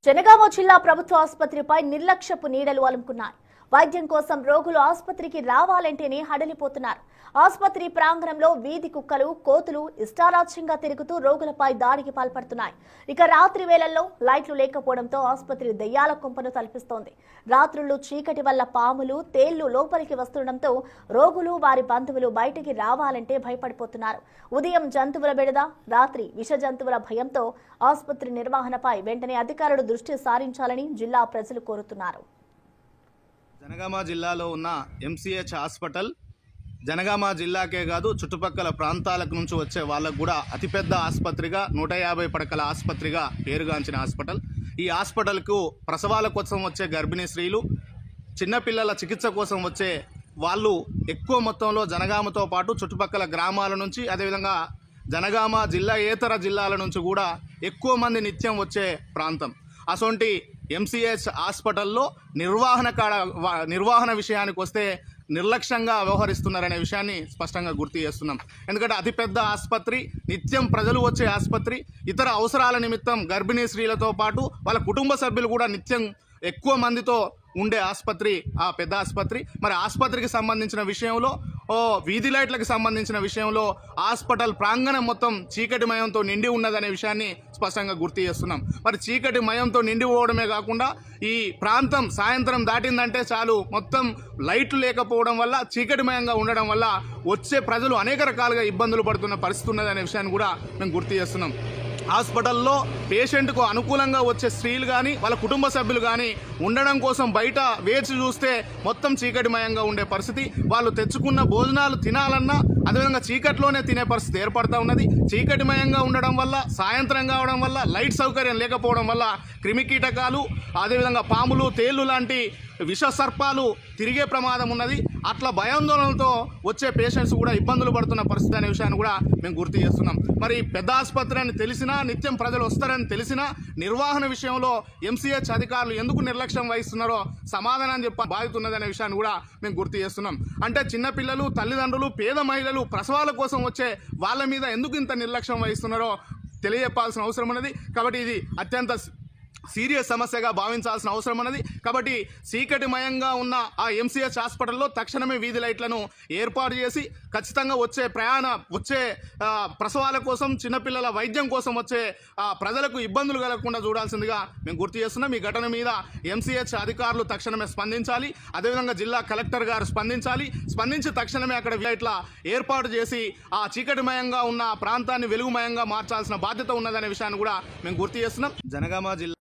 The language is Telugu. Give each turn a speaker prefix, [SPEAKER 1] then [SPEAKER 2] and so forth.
[SPEAKER 1] జనగామ జిల్లా ప్రభుత్వ ఆసుపత్రిపై నిర్లక్ష్యపు నీడలు అలుముకున్నాయి. వైద్యం కోసం రోగులు ఆసుపత్రికి రావాలంటేనే హడలిపోతున్నారు. ఆసుపత్రి ప్రాంగణంలో వీధి కుక్కలు, కోతులు ఇష్టారాజ్యంగా తిరుగుతూ రోగులపై దాడికి పాల్పడుతున్నాయి. ఇక రాత్రి వేళల్లో లైట్లు లేకపోవడంతో ఆసుపత్రి దెయ్యాల కొంపను తలపిస్తోంది. రాత్రులు చీకటి వల్ల పాములు, తేళ్లు లోపలికి వస్తుండటంతో రోగులు, వారి బంధువులు బయటికి రావాలంటే భయపడిపోతున్నారు. ఉదయం జంతువుల బెడద, రాత్రి విష జంతువుల భయంతో ఆసుపత్రి నిర్వహణపై వెంటనే అధికారులు దృష్టి సారించాలని జిల్లా ప్రజలు కోరుతున్నారు.
[SPEAKER 2] జనగామ జిల్లాలో ఉన్న ఎంసీహెచ్ హాస్పిటల్ జనగామ జిల్లాకే కాదు చుట్టుపక్కల ప్రాంతాలకు నుంచి వచ్చే వాళ్ళకు కూడా అతిపెద్ద ఆసుపత్రిగా 150 పడకల ఆసుపత్రిగా పేరుగాంచిన హాస్పిటల్. ఈ హాస్పిటల్కు ప్రసవాల కోసం వచ్చే గర్భిణీ స్త్రీలు, చిన్నపిల్లల చికిత్స కోసం వచ్చే వాళ్ళు ఎక్కువ మొత్తంలో జనగామతో పాటు చుట్టుపక్కల గ్రామాల నుంచి, అదేవిధంగా జనగామ జిల్లాయేతర జిల్లాల నుంచి కూడా ఎక్కువ మంది నిత్యం వచ్చే ప్రాంతం. అసొంటి ఎంసీహెచ్ హాస్పిటల్లో నిర్వహణ విషయానికి వస్తే నిర్లక్ష్యంగా వ్యవహరిస్తున్నారనే విషయాన్ని స్పష్టంగా గుర్తు చేస్తున్నాం. ఎందుకంటే అతిపెద్ద ఆసుపత్రి, నిత్యం ప్రజలు వచ్చే ఆసుపత్రి, ఇతర అవసరాల నిమిత్తం గర్భిణీ స్త్రీలతో పాటు వాళ్ళ కుటుంబ సభ్యులు కూడా నిత్యం ఎక్కువ మందితో ఉండే ఆసుపత్రి ఆ పెద్ద ఆసుపత్రి. మరి ఆసుపత్రికి సంబంధించిన విషయంలో, వీధి లైట్లకు సంబంధించిన విషయంలో హాస్పిటల్ ప్రాంగణం మొత్తం చీకటిమయంతో నిండి ఉన్నదనే విషయాన్ని స్పష్టంగా గుర్తు చేస్తున్నాం. మరి చీకటిమయంతో నిండి పోవడమే కాకుండా ఈ ప్రాంతం సాయంత్రం దాటిందంటే చాలు మొత్తం లైట్లు లేకపోవడం వల్ల, చీకటిమయంగా ఉండడం వల్ల వచ్చే ప్రజలు అనేక రకాలుగా ఇబ్బందులు పడుతున్న పరిస్థితి ఉన్నదనే విషయాన్ని కూడా మేము గుర్తు చేస్తున్నాం. హాస్పిటల్లో పేషెంట్కు అనుకూలంగా వచ్చే స్త్రీలు కానీ వాళ్ళ కుటుంబ సభ్యులు కానీ ఉండడం కోసం బయట వేచి చూస్తే మొత్తం చీకటిమయంగా ఉండే పరిస్థితి. వాళ్ళు తెచ్చుకున్న భోజనాలు తినాలన్నా అదేవిధంగా చీకట్లోనే తినే పరిస్థితి ఏర్పడుతూ ఉన్నది. చీకటిమయంగా ఉండడం వల్ల, సాయంత్రం కావడం వల్ల, లైట్ సౌకర్యం లేకపోవడం వల్ల క్రిమికీటకాలు, అదేవిధంగా పాములు, తేళ్లు లాంటి విష సర్పాలు తిరిగే ప్రమాదం ఉన్నది. అట్లా భయాందోళనలతో వచ్చే పేషెంట్స్ కూడా ఇబ్బందులు పడుతున్న పరిస్థితి అనే విషయాన్ని కూడా మేము గుర్తు చేస్తున్నాం. మరి పెద్ద ఆసుపత్రి అని తెలిసినా, నిత్యం ప్రజలు వస్తారని తెలిసినా నిర్వహణ విషయంలో ఎంసీహెచ్ అధికారులు ఎందుకు నిర్లక్ష్యం వహిస్తున్నారో సమాధానం బాగుతున్నదనే విషయాన్ని కూడా మేము గుర్తు చేస్తున్నాం. అంటే చిన్నపిల్లలు, తల్లిదండ్రులు, పేద మహిళలు ప్రసవాల కోసం వచ్చే వాళ్ళ మీద ఎందుకు ఇంత నిర్లక్ష్యం వహిస్తున్నారో తెలియజెప్పాల్సిన అవసరం ఉన్నది. కాబట్టి ఇది అత్యంత సీరియస్ సమస్యగా భావించాల్సిన అవసరం ఉన్నది. కాబట్టి చీకటిమయంగా ఉన్న ఆ ఎంసీహెచ్ హాస్పిటల్లో తక్షణమే వీధి లైట్లను ఏర్పాటు చేసి ఖచ్చితంగా వచ్చే ప్రసవాల కోసం, చిన్నపిల్లల వైద్యం కోసం వచ్చే ప్రజలకు ఇబ్బందులు కలగకుండా చూడాల్సిందిగా మేము గుర్తు చేస్తున్నాం. ఈ ఘటన మీద ఎంసీహెచ్ అధికారులు తక్షణమే స్పందించాలి. అదేవిధంగా జిల్లా కలెక్టర్ గారు స్పందించి తక్షణమే అక్కడ లైట్ల ఏర్పాటు చేసి ఆ చీకటిమయంగా ఉన్న ప్రాంతాన్ని వెలుగుమయంగా మార్చాల్సిన బాధ్యత ఉన్నదనే విషయాన్ని కూడా మేము గుర్తు చేస్తున్నాం. జనగామ జిల్లా